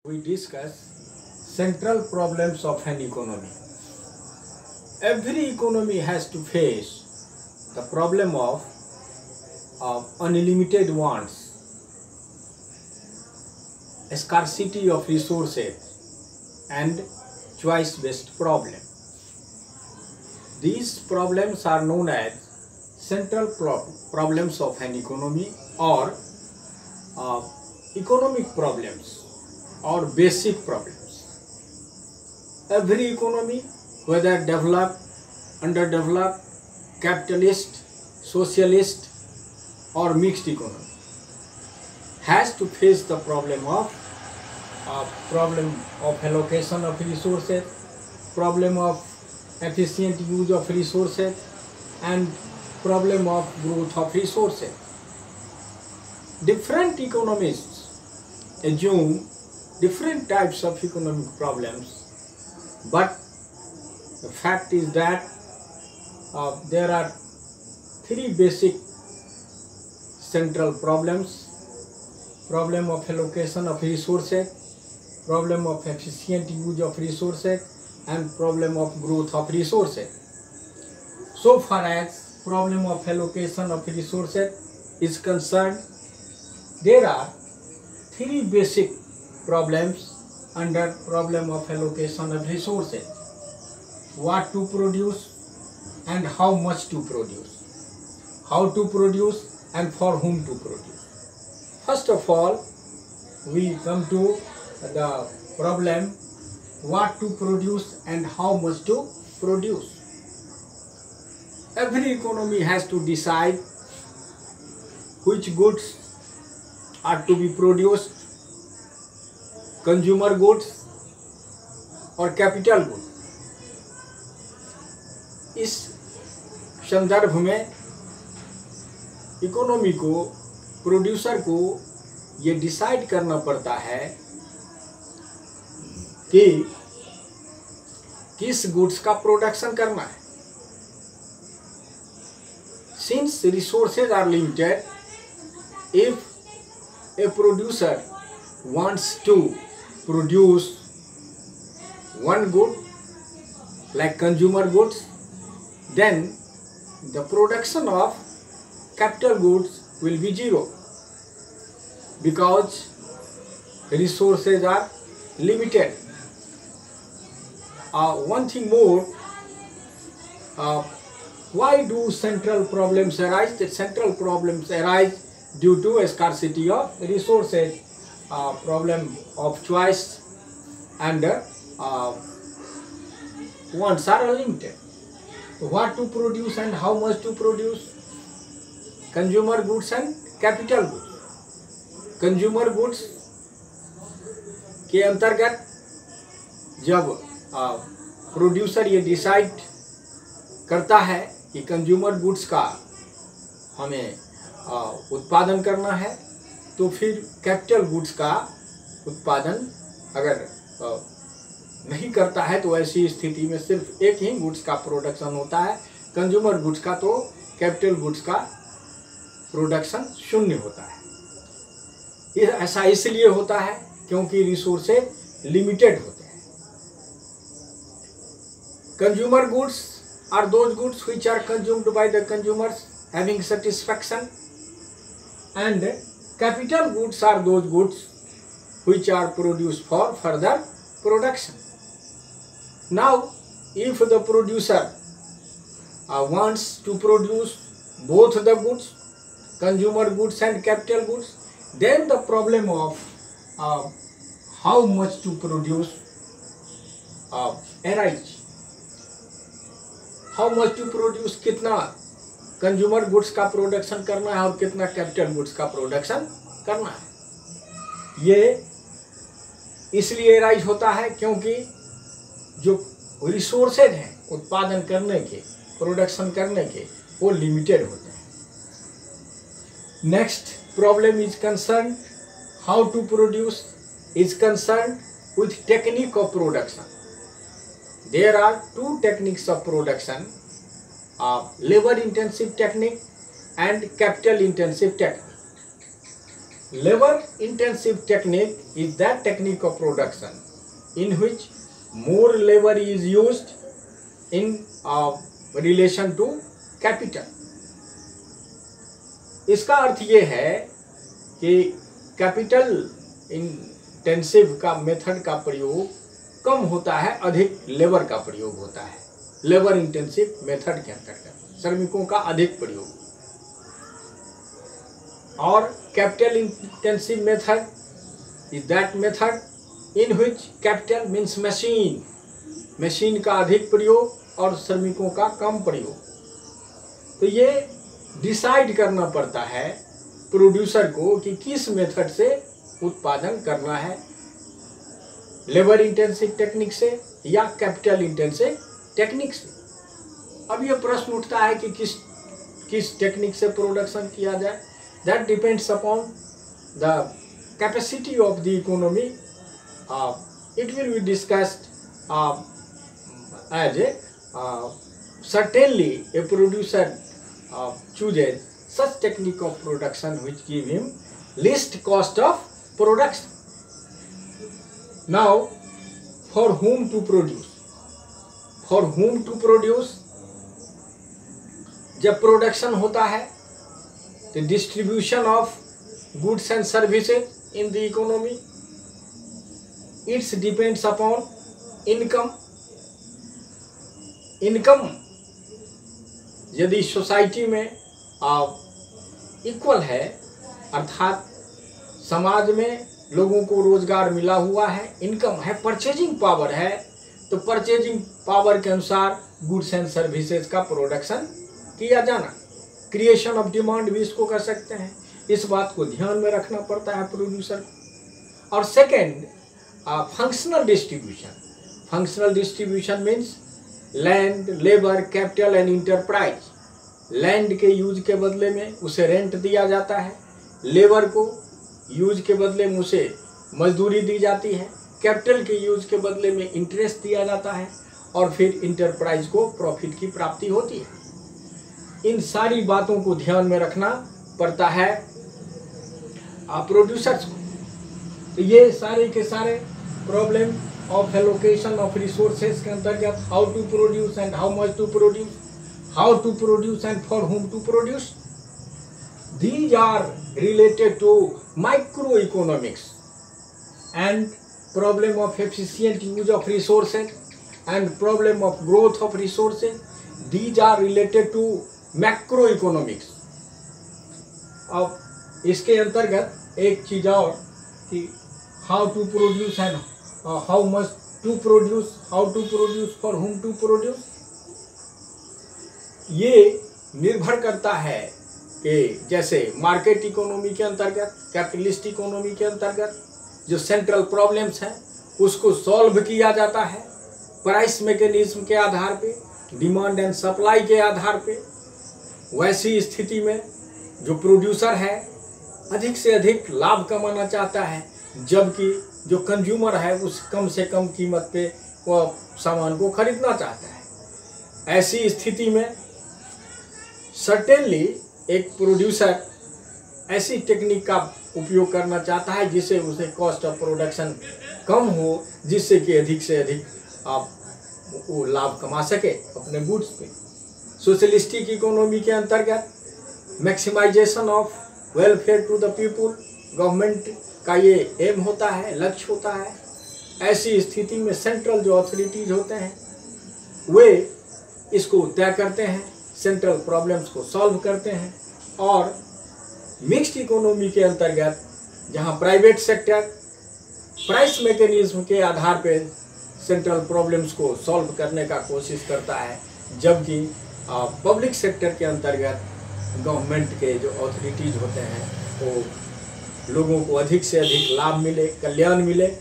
We discuss central problems of an economy. Every economy has to face the problem of unlimited wants, scarcity of resources, and choice-based problem. These problems are known as central problems of an economy, or economic problems, or basic problems. Every economy, whether developed, underdeveloped, capitalist, socialist, or mixed economy, has to face the problem of allocation of resources, problem of efficient use of resources, and problem of growth of resources. Different economists assume different types of economic problems, but the fact is that there are three basic central problems: problem of allocation of resources, problem of efficient use of resources, and problem of growth of resources. So far as problem of allocation of resources is concerned, there are three basic problems under problem of allocation of resources: what to produce and how much to produce, how to produce and for whom to produce. First of all, we come to the problem what to produce and how much to produce. Every economy has to decide which goods are to be produced, consumer goods और capital good. इस संदर्भ में economy को, producer को ये decide करना पड़ता है कि किस गुड्स का प्रोडक्शन करना है. Since resources are limited, if a producer wants to produce one good like consumer goods, then the production of capital goods will be zero because resources are limited. One thing more, why do central problems arise? The central problems arise due to a scarcity of resources, problem of choice, and wants are unlimited. What to produce and how much to produce? Consumer goods and capital goods. Consumer goods के अंतर्गत जब producer ये decide करता है कि consumer goods का हमें उत्पादन करना है, तो फिर कैपिटल गुड्स का उत्पादन अगर नहीं करता है तो ऐसी स्थिति में सिर्फ एक ही गुड्स का प्रोडक्शन होता है, कंज्यूमर गुड्स का. तो कैपिटल गुड्स का प्रोडक्शन शून्य होता है. ऐसा इसलिए होता है क्योंकि रिसोर्सेज लिमिटेड होते हैं. Consumer goods are those goods which are consumed by the consumers having satisfaction, and capital goods are those goods which are produced for further production. Now, if the producer wants to produce both the goods, consumer goods and capital goods, then the problem of how much to produce arise. How much to produce, कितना consumer goods का production करना है और कितना capital goods का production करना है. ये इसलिए राइज होता है क्योंकि जो रिसोर्सेज हैं उत्पादन करने के, प्रोडक्शन करने के, वो लिमिटेड होते हैं. Next problem is concern how to produce, is concern with technique of production. There are two techniques of production, labor intensive technique and capital intensive technique. labor intensive technique is that technique of production in which more labor is used in relation to capital. इसका अर्थ ये है कि capital intensive का method का प्रयोग कम होता है, अधिक लेबर का प्रयोग होता है। लेबर इंटेंसिव मेथड के अंतर्गत श्रमिकों का अधिक प्रयोग। और capital intensive method is that method in which capital means machine, machine का अधिक प्रयोग और श्रमिकों का कम प्रयोग। तो ये डिसाइड करना पड़ता है प्रोड्यूसर को कि किस मेथड से उत्पादन करना है, लेबर इंटेंसिव टेक्निक से या कैपिटल इंटेंसिव टेक्निक से। अब ये प्रश्न उठता है कि किस टेक्निक से प्रोडक्शन किया जाए। That depends upon the capacity of the economy. It will be discussed as a certainly a producer chooses such technique of production which give him least cost of production. Now, for whom to produce? For whom to produce? जब production होता है तो distribution of goods and services in the economy, it's depends upon income. Income यदि society में equal है, अर्थात समाज में लोगों को रोजगार मिला हुआ है, इनकम है, परचेजिंग पावर है, तो परचेजिंग पावर के अनुसार गुड्स एंड सर्विसेज का प्रोडक्शन किया जाना। क्रिएशन ऑफ डिमांड भी इसको कर सकते हैं। इस बात को ध्यान में रखना पड़ता है प्रोड्यूसर को। और second, functional distribution. Functional distribution means land, labour, capital and enterprise. Land के यूज के बदले में उसे रेंट दिया जाता है, लेबर को यूज के बदले में उसे मजदूरी दी जाती है, कैपिटल के यूज के बदले में इंटरेस्ट दिया जाता है, और फिर इंटरप्राइज को प्रॉफिट की प्राप्ति होती है। इन सारी बातों को ध्यान में रखना पड़ता है प्रोड्यूसर्स को। तो ये सारे के सारे problem of allocation of resources के अंतर्गत how to produce and how much to produce, how to produce and for whom to produce, these are related to microeconomics and problem of efficient use of resources and problem of growth of resources. These are related to macroeconomics. अब इसके अंतर्गत एक चीज और कि how to produce and how much to produce, how to produce, for whom to produce, ये निर्भर करता है कि जैसे मार्केट इकोनॉमी के अंतर्गत, कैपिटलिस्ट इकोनॉमी के अंतर्गत जो सेंट्रल प्रॉब्लम्स हैं उसको सॉल्व किया जाता है प्राइस मैकेनिज्म के आधार पे, डिमांड एंड सप्लाई के आधार पे। वैसी स्थिति में जो प्रोड्यूसर है अधिक से अधिक लाभ कमाना चाहता है, जबकि जो कंज्यूमर है उस कम से कम कीमत पे वो सामान को खरीदना चाहता है। ऐसी स्थिति में सर्टेनली एक प्रोड्यूसर ऐसी टेक्निक का उपयोग करना चाहता है जिससे उसे कॉस्ट ऑफ प्रोडक्शन कम हो, जिससे कि अधिक से अधिक आप वो लाभ कमा सके अपने गुड्स पे। सोशलिस्टिक इकोनॉमी के अंतर्गत maximization of welfare to the people, government का ये एम होता है, लक्ष्य होता है। ऐसी स्थिति में सेंट्रल जो अथॉरिटीज होते हैं वे इसको तय करते हैं, सेंट्रल प्रॉब्लम्स को सॉल्व करते हैं। और मिक्स्ड इकोनॉमी के अंतर्गत जहां प्राइवेट सेक्टर प्राइस मैकेनिज्म के आधार पे सेंट्रल प्रॉब्लम्स को सॉल्व करने का कोशिश करता है, जबकि पब्लिक सेक्टर के अंतर्गत गवर्नमेंट के जो अथॉरिटीज होते हैं वो लोगों को अधिक से अधिक लाभ मिले, कल्याण मिले,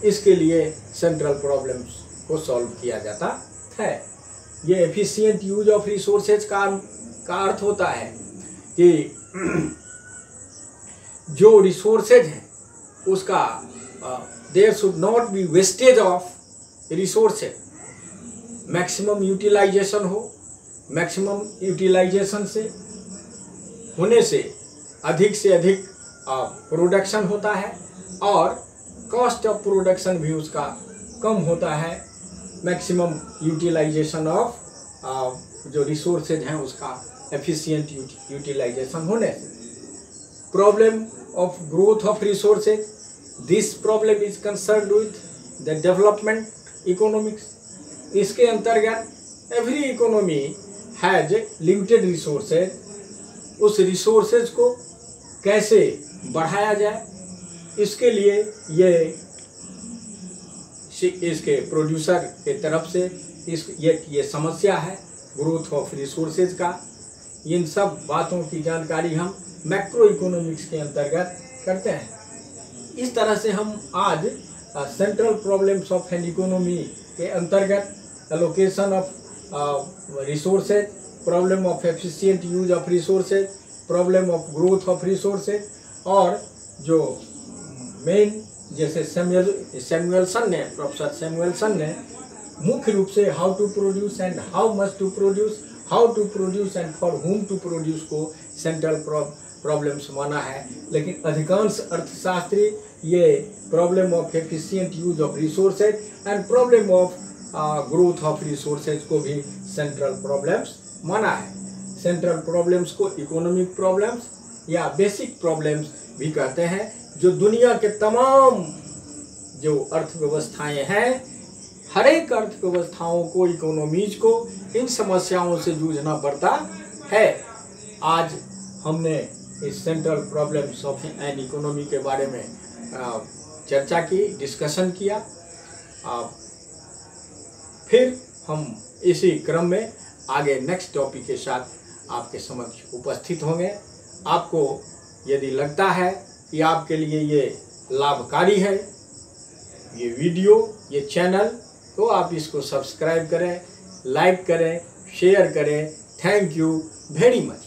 इसके लिए सेंट्रल प्रॉब्लम्स को सॉल्व किया जाता है। ये एफिशिएंट यूज ऑफ रिसोर्सेज का अर्थ होता है कि जो रिसोर्सेज हैं उसका there should not be wastage of resources, maximum utilization हो। मैक्सिमम यूटिलाइजेशन से होने से अधिक प्रोडक्शन होता है और कॉस्ट ऑफ प्रोडक्शन भी उसका कम होता है, मैक्सिमम यूटिलाइजेशन ऑफ जो रिसोर्सेज हैं उसका एफिशिएंट यूटिलाइजेशन होने से। Problem of growth of resources, this problem is concerned with the development economics. इसके अंतर्गत every economy has limited resources, उस रिसोर्सेज को कैसे बढ़ाया जाए इसके लिए इसके प्रोड्यूसर के तरफ से ये समस्या है ग्रोथ ऑफ रिसोर्सेज का। इन सब बातों की जानकारी हम मैक्रो इकोनॉमिक्स के अंतर्गत करते हैं। इस तरह से हम आज central problems of an economy के अंतर्गत allocation of resources, problem of efficient use of resources, problem of growth of resources और जो मेन जैसे सैमुएल्सन ने, प्रोफेसर सैमुएल्सन ने मुख्य रूप से how to produce and how much to produce, how to produce and for whom to produce को central problems माना है। लेकिन अधिकांश अर्थशास्त्री ये problem of efficient use of resources and problem of growth of resources को भी सेंट्रल प्रॉब्लम्स माना है। सेंट्रल प्रॉब्लम्स को इकोनॉमिक प्रॉब्लम्स या बेसिक प्रॉब्लम्स भी कहते हैं, जो दुनिया के तमाम जो अर्थव्यवस्थाएं हैं, हर एक अर्थव्यवस्थाओं को, इकोनॉमीज को इन समस्याओं से जूझना पड़ता है। आज हमने इस central problems of an economy के बारे में चर्चा की, डिस्कशन किया। फिर हम इसी क्रम में आगे नेक्स्ट टॉपिक के साथ आपके समक्ष उपस्थित होंगे। आपको यदि लगता है कि आपके लिए ये लाभकारी है ये वीडियो, ये चैनल, तो आप इसको सब्सक्राइब करें, लाइक करें, शेयर करें। Thank you very much.